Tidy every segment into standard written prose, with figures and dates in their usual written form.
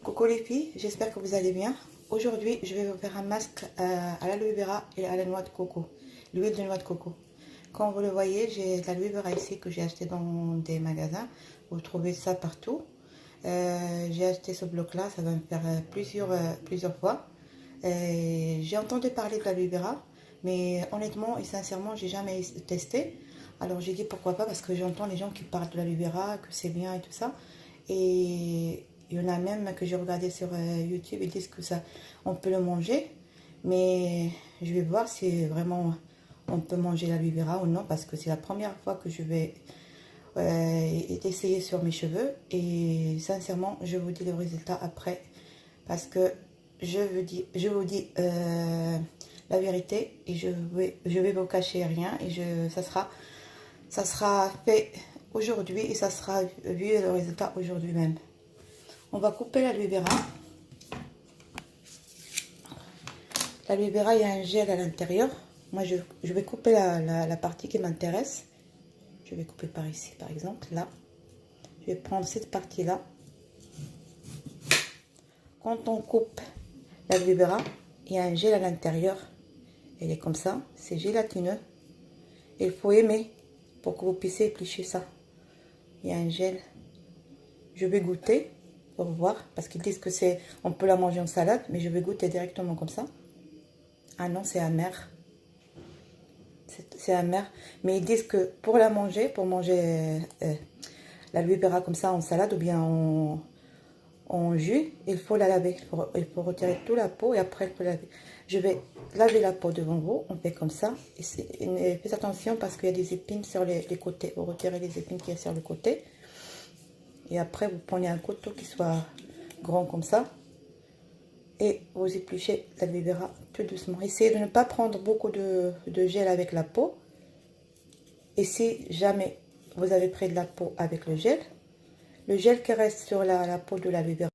Coucou les filles, j'espère que vous allez bien. Aujourd'hui, je vais vous faire un masque à l'aloe vera et à la noix de coco, l'huile de noix de coco. Comme vous le voyez, j'ai de l'aloe vera ici que j'ai acheté dans des magasins. Vous trouvez ça partout. J'ai acheté ce bloc-là, ça va me faire plusieurs fois. J'ai entendu parler de l'aloe vera, mais honnêtement et sincèrement, j'ai jamais testé. Alors j'ai dit pourquoi pas, parce que j'entends les gens qui parlent de l'aloe vera, que c'est bien et tout ça. Et il y en a même que j'ai regardé sur YouTube, ils disent que ça, on peut le manger. Mais je vais voir si vraiment on peut manger l'aloe vera ou non, parce que c'est la première fois que je vais essayer sur mes cheveux. Et sincèrement, je vous dis le résultat après, parce que je vous dis la vérité, et je vais vous cacher rien, et ça sera fait aujourd'hui, et ça sera vu le résultat aujourd'hui même. On va couper l'aloe vera. L'aloe vera, il y a un gel à l'intérieur. Moi, je vais couper la partie qui m'intéresse. Je vais couper par ici, par exemple, là. Je vais prendre cette partie-là. Quand on coupe l'aloe vera, il y a un gel à l'intérieur. Il est comme ça, c'est gélatineux. Il faut aimer pour que vous puissiez éplucher ça. Il y a un gel. Je vais goûter pour voir, parce qu'ils disent que on peut la manger en salade, mais je vais goûter directement comme ça. Ah non, c'est amer. C'est amer. Mais ils disent que pour la manger, pour manger l'aloe vera comme ça en salade ou bien en jus, il faut la laver. Il faut retirer toute la peau et après il faut laver. Je vais laver la peau devant vous. On fait comme ça. Et faites attention parce qu'il y a des épines sur les côtés. Vous retirez les épines qu'il y a sur le côté. Et après, vous prenez un couteau qui soit grand comme ça. Et vous épluchez l'aloe vera tout doucement. Essayez de ne pas prendre beaucoup de gel avec la peau. Et si jamais vous avez pris de la peau avec le gel qui reste sur la peau de l'aloe vera,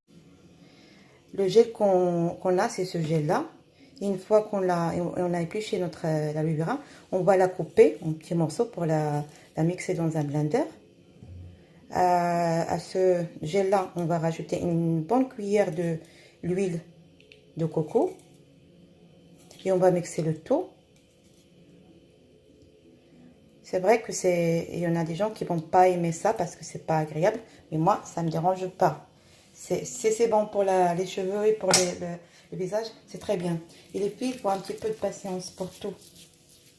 le gel qu'on a, c'est ce gel-là. Une fois qu'on a épluché notre l'aloe vera, on va la couper en petits morceaux pour la mixer dans un blender. À ce gel-là, on va rajouter une bonne cuillère de l'huile de coco et on va mixer le tout. C'est vrai que il y en a des gens qui vont pas aimer ça parce que c'est pas agréable, mais moi ça me dérange pas. C'est bon pour les cheveux et pour le visage, c'est très bien. Et les filles, il faut un petit peu de patience pour tout.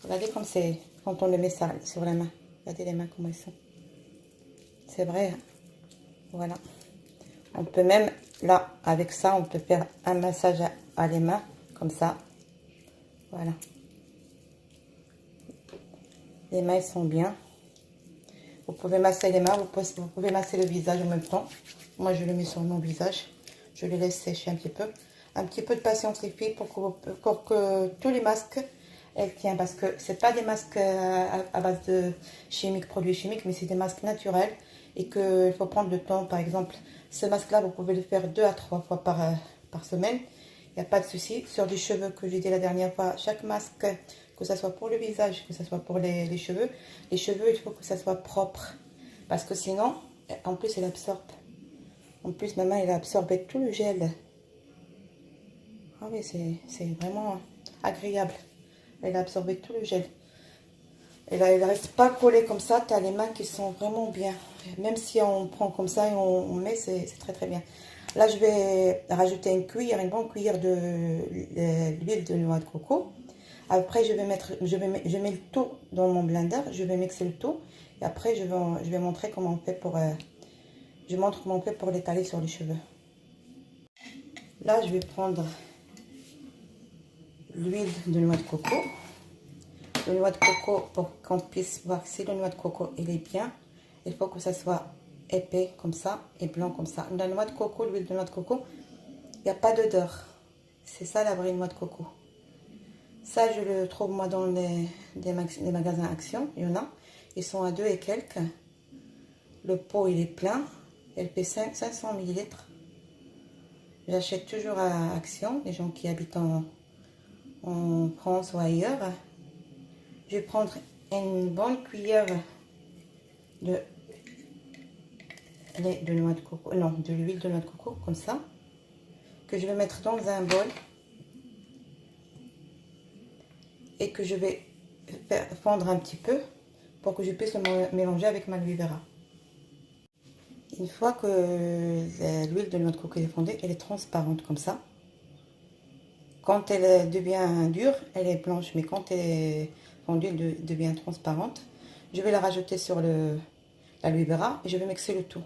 Regardez comme c'est quand on le met ça sur la main. Regardez les mains comment elles sont. C'est vrai. Voilà. On peut même, là, avec ça, on peut faire un massage à les mains, comme ça. Voilà. Les mains, elles sont bien. Vous pouvez masser les mains, vous pouvez masser le visage en même temps. Moi, je le mets sur mon visage. Je le laisse sécher un petit peu. Un petit peu de patience, les filles, pour que tous les masques, elles tiennent. Parce que c'est pas des masques à base de produits chimiques, mais c'est des masques naturels. Et qu'il faut prendre le temps. Par exemple, ce masque-là, vous pouvez le faire 2 à 3 fois par semaine. Il n'y a pas de souci. Sur les cheveux, que j'ai dit la dernière fois, chaque masque, que ce soit pour le visage, que ce soit pour les cheveux, il faut que ça soit propre. Parce que sinon, en plus, elle absorbe. En plus, maman, elle a absorbé tout le gel. Ah oui, c'est vraiment agréable. Elle a absorbé tout le gel. Et là, elle ne reste pas collée comme ça. Tu as les mains qui sont vraiment bien. Même si on prend comme ça et on met, c'est très très bien. Là, je vais rajouter une bonne cuillère de l'huile de noix de coco. Après, je mets le tout dans mon blender. Je vais mixer le tout. Et après, je vais montrer comment on fait je montre comment on fait pour l'étaler sur les cheveux. Là, je vais prendre l'huile de noix de coco. Le noix de coco, pour qu'on puisse voir si le noix de coco il est bien, il faut que ça soit épais comme ça et blanc comme ça. La noix de coco, l'huile de noix de coco, il n'y a pas d'odeur. C'est ça la vraie noix de coco. Ça, je le trouve moi dans les magasins Action. Il y en a. Ils sont à 2 et quelques. Le pot, il est plein. Elle fait 500 ml. J'achète toujours à Action, les gens qui habitent en France ou ailleurs. Je vais prendre une bonne cuillère de noix de coco, non, de l'huile de noix de coco, comme ça. que je vais mettre dans un bol et que je vais faire fondre un petit peu pour que je puisse le mélanger avec ma aloe vera. Une fois que l'huile de noix de coco est fondue, elle est transparente comme ça. Quand elle devient dure, elle est blanche, mais quand elle est fondue, elle devient transparente. Je vais la rajouter sur l'aloe vera et je vais mixer le tout.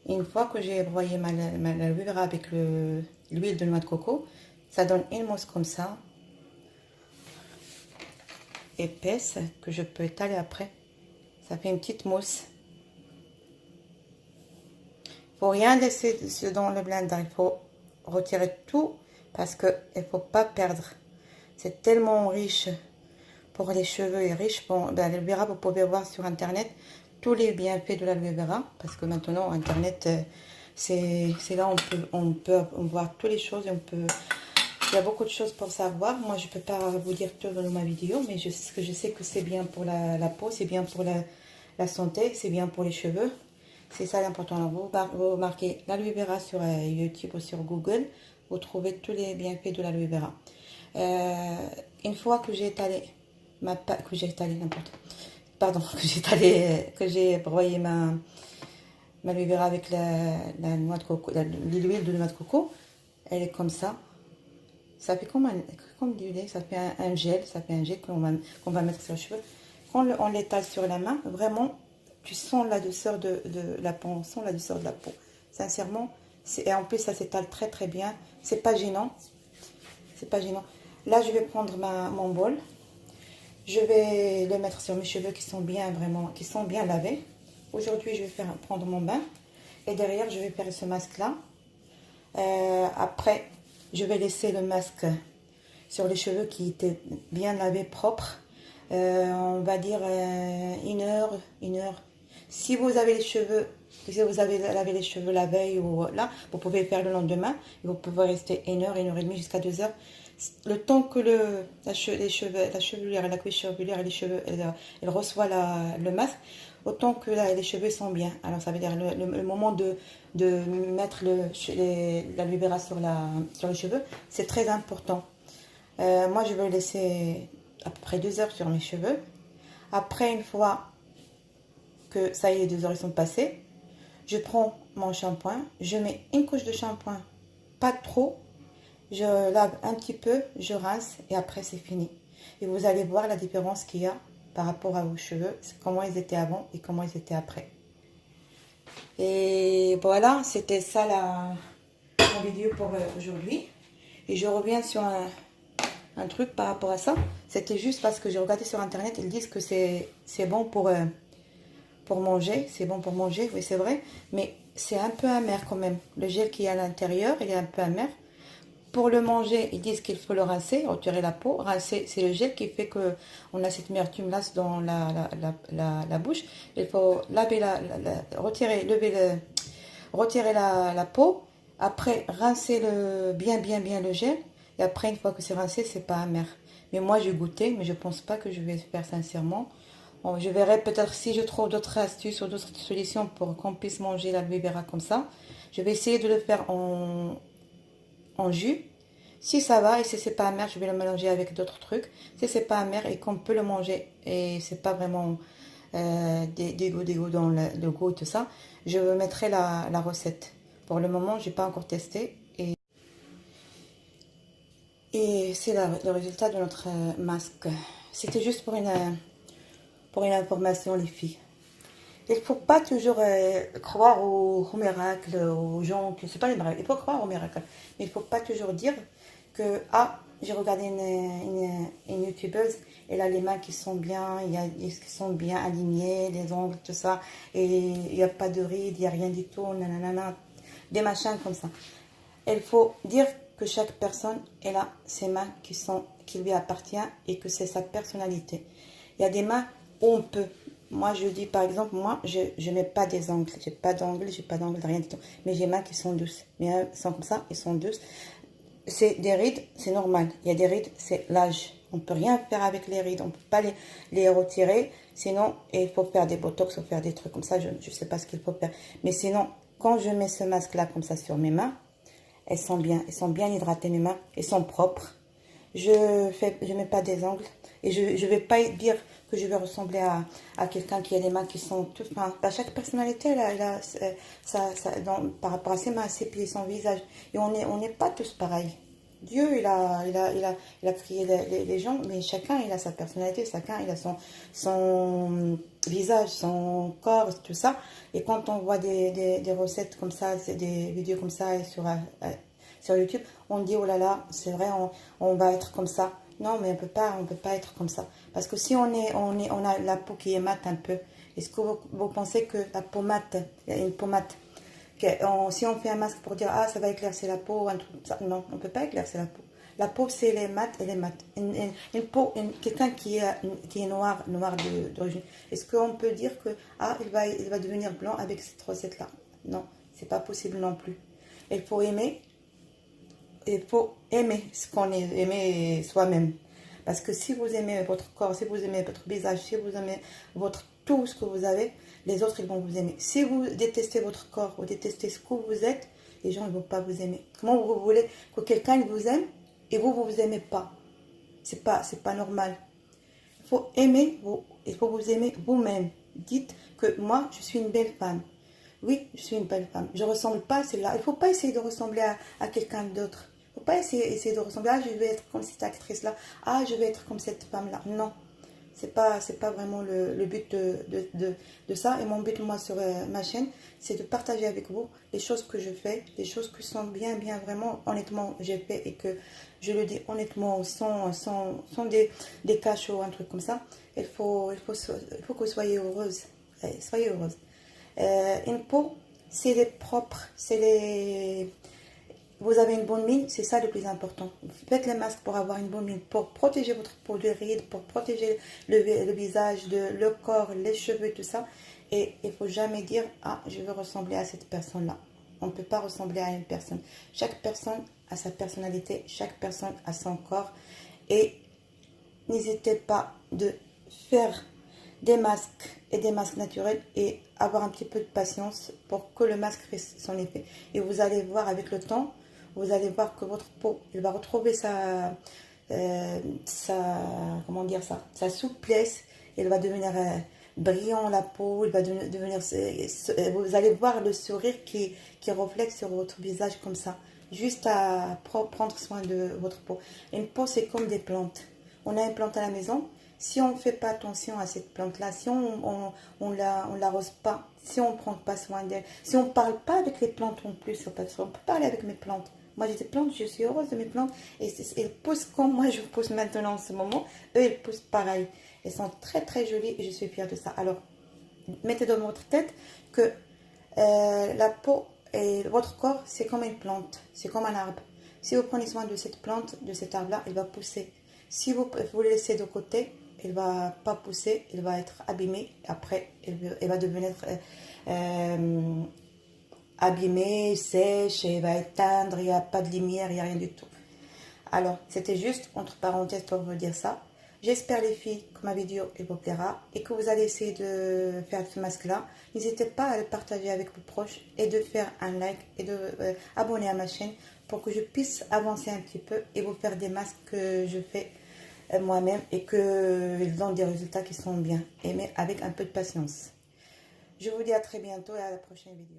Une fois que j'ai broyé ma aloe vera avec l'huile de noix de coco, ça donne une mousse comme ça, épaisse, que je peux étaler après. Ça fait une petite mousse. Il ne faut rien laisser dans le blender, il faut retirer tout parce qu'il ne faut pas perdre. C'est tellement riche pour les cheveux et riche. Bon, l'aloe vera, vous pouvez voir sur internet tous les bienfaits de l'aloe vera parce que maintenant internet c'est là on peut voir toutes les choses et il y a beaucoup de choses pour savoir. Moi je peux pas vous dire tout dans ma vidéo, mais je sais que c'est bien pour la peau, c'est bien pour la santé, c'est bien pour les cheveux. C'est ça l'important. Alors vous marquez l'aloe vera sur YouTube ou sur Google, vous trouvez tous les bienfaits de l'aloe vera. Une fois que j'ai étalé que j'ai broyé ma aloe vera avec la noix de coco, l'huile de noix de coco, elle est comme ça. Ça fait comme du lait, ça fait un gel, qu'on va mettre sur les cheveux. Quand on l'étale sur la main, vraiment, tu sens la douceur de la peau, on sent la douceur de la peau. Sincèrement, et en plus ça s'étale très très bien. C'est pas gênant, c'est pas gênant. Là, je vais prendre mon bol. Je vais le mettre sur mes cheveux qui sont bien lavés. Aujourd'hui, je vais prendre mon bain. Et derrière, je vais faire ce masque-là. Après, je vais laisser le masque sur les cheveux qui étaient bien lavés, propres. On va dire une heure. Si vous avez lavé les cheveux la veille ou là, vous pouvez faire le lendemain. Vous pouvez rester 1 heure, 1 heure et demie jusqu'à 2 heures. Le temps que la chevelure, la couche chevelière et les cheveux, elle reçoit le masque, autant que les cheveux sont bien. Alors ça veut dire le moment de mettre l'aloe vera sur les cheveux, c'est très important. Moi, je vais laisser à peu près 2 heures sur mes cheveux. Après, une fois que ça y est, 2 heures sont passées, je prends mon shampoing, je mets une couche de shampoing, pas trop. Je lave un petit peu, je rince et après c'est fini. Et vous allez voir la différence qu'il y a par rapport à vos cheveux, comment ils étaient avant et comment ils étaient après. Et voilà, c'était ça la vidéo pour aujourd'hui. Et je reviens sur un truc par rapport à ça. C'était juste parce que j'ai regardé sur internet, ils disent que c'est bon pour manger. C'est bon pour manger, oui c'est vrai. Mais c'est un peu amer quand même. Le gel qui est à l'intérieur, il est un peu amer. Pour le manger, ils disent qu'il faut le rincer, retirer la peau. Rincer, c'est le gel qui fait qu'on a cette amertume là dans la bouche. Il faut laver retirer la peau. Après, rincer bien le gel. Et après, une fois que c'est rincé, c'est pas amer. Mais moi, j'ai goûté, mais je pense pas que je vais faire sincèrement. Bon, je verrai peut-être si je trouve d'autres astuces ou d'autres solutions pour qu'on puisse manger l'aloe vera comme ça. Je vais essayer de le faire en jus. Si ça va et si c'est pas amer, je vais le mélanger avec d'autres trucs. Si c'est pas amer et qu'on peut le manger et c'est pas vraiment des goûts dans le goût et tout ça, je mettrai la recette. Pour le moment, j'ai pas encore testé et c'est le résultat de notre masque. C'était juste pour une information, les filles. Il ne faut pas toujours croire aux miracles, aux gens qui... C'est pas les miracles, il faut croire aux miracles. Mais il ne faut pas toujours dire que, ah, j'ai regardé une youtubeuse, elle a les mains qui sont bien, qui sont bien alignées, les ongles, tout ça, et il n'y a pas de rides, il n'y a rien du tout, nanana, des machins comme ça. Il faut dire que chaque personne, elle a ses mains qui lui appartiennent et que c'est sa personnalité. Il y a des mains où on peut... Moi, je dis par exemple, moi, je n'ai pas des ongles. J'ai pas d'ongles, rien du tout. Mais j'ai des mains qui sont douces. Mais sont comme ça, ils sont douces. C'est des rides, c'est normal. Il y a des rides, c'est l'âge. On ne peut rien faire avec les rides. On ne peut pas les retirer. Sinon, il faut faire des botox ou faire des trucs comme ça. Je ne sais pas ce qu'il faut faire. Mais sinon, quand je mets ce masque-là comme ça sur mes mains, elles sont bien hydratées mes mains, elles sont propres. Je mets pas des ongles et je vais pas dire que je vais ressembler à quelqu'un qui a les mains qui sont toutes, enfin, chaque personnalité elle a par rapport à ses mains, ses pieds, son visage, et on n'est pas tous pareils. Dieu il a créé les gens, mais chacun il a sa personnalité, chacun il a son visage, son corps, tout ça. Et quand on voit des recettes comme ça, des vidéos comme ça et sur YouTube, on dit oh là là, c'est vrai, on va être comme ça. Non, mais on peut pas être comme ça. Parce que si on a la peau qui est mate un peu, est-ce que vous pensez que la peau mate, il y a une peau mate, si on fait un masque pour dire ah ça va éclaircir la peau, un truc comme ça, non, on peut pas éclaircir la peau. La peau c'est les mates et les mates. Quelqu'un qui est noir d'origine, est-ce qu'on peut dire que ah il va devenir blanc avec cette recette là? Non, c'est pas possible non plus. Il faut aimer ce qu'on est, aimer soi-même. Parce que si vous aimez votre corps, si vous aimez votre visage, si vous aimez tout ce que vous avez, les autres ils vont vous aimer. Si vous détestez votre corps, vous détestez ce que vous êtes, les gens ne vont pas vous aimer. Comment vous voulez que quelqu'un vous aime et vous vous aimez pas? C'est pas normal. Il faut vous aimer vous-même. Dites que moi, je suis une belle femme. Oui, je suis une belle femme. Je ne ressemble pas à celle-là. Il ne faut pas essayer de ressembler à quelqu'un d'autre. Il ne faut pas essayer de ressembler. Ah, je vais être comme cette actrice-là. Ah, je vais être comme cette femme-là. Non. C'est pas vraiment le but de ça. Et mon but, moi, sur ma chaîne, c'est de partager avec vous les choses que je fais, les choses qui sont bien, vraiment, honnêtement, j'ai fait et que je le dis honnêtement, sans des cachots, un truc comme ça. Il faut que vous soyez heureuse. Soyez heureuse. Une peau, c'est les propres, vous avez une bonne mine, c'est ça le plus important. Faites les masques pour avoir une bonne mine, pour protéger votre peau de rides, pour protéger le visage, le corps, les cheveux, tout ça. Et il ne faut jamais dire, ah, je veux ressembler à cette personne-là. On ne peut pas ressembler à une personne. Chaque personne a sa personnalité, chaque personne a son corps. Et n'hésitez pas de faire des masques et des masques naturels et avoir un petit peu de patience pour que le masque fasse son effet. Et vous allez voir avec le temps, vous allez voir que votre peau, elle va retrouver comment dire ça, sa souplesse, elle va devenir brillant la peau, elle va devenir, vous allez voir le sourire qui reflète sur votre visage comme ça, juste à prendre soin de votre peau. Une peau c'est comme des plantes. On a une plante à la maison. Si on ne fait pas attention à cette plante-là, si on l'arrose pas, si on ne prend pas soin d'elle, si on ne parle pas avec les plantes en plus, parce qu'on peut parler avec mes plantes. Moi, j'ai des plantes, je suis heureuse de mes plantes. Et elles poussent comme moi, je pousse maintenant en ce moment. Eux, elles poussent pareil. Elles sont très, très jolies et je suis fière de ça. Alors, mettez dans votre tête que la peau et votre corps, c'est comme une plante. C'est comme un arbre. Si vous prenez soin de cette plante, de cet arbre-là, il va pousser. Si vous le laissez de côté, il ne va pas pousser, il va être abîmé. Après, il va devenir abîmé, sèche, et il va éteindre, il n'y a pas de lumière, il n'y a rien du tout. Alors, c'était juste entre parenthèses pour vous dire ça. J'espère les filles que ma vidéo vous plaira et que vous allez essayer de faire ce masque-là. N'hésitez pas à le partager avec vos proches et de faire un like et de abonner à ma chaîne pour que je puisse avancer un petit peu et vous faire des masques que je fais moi-même et qu'ils donnent des résultats qui sont bien, mais avec un peu de patience. Je vous dis à très bientôt et à la prochaine vidéo.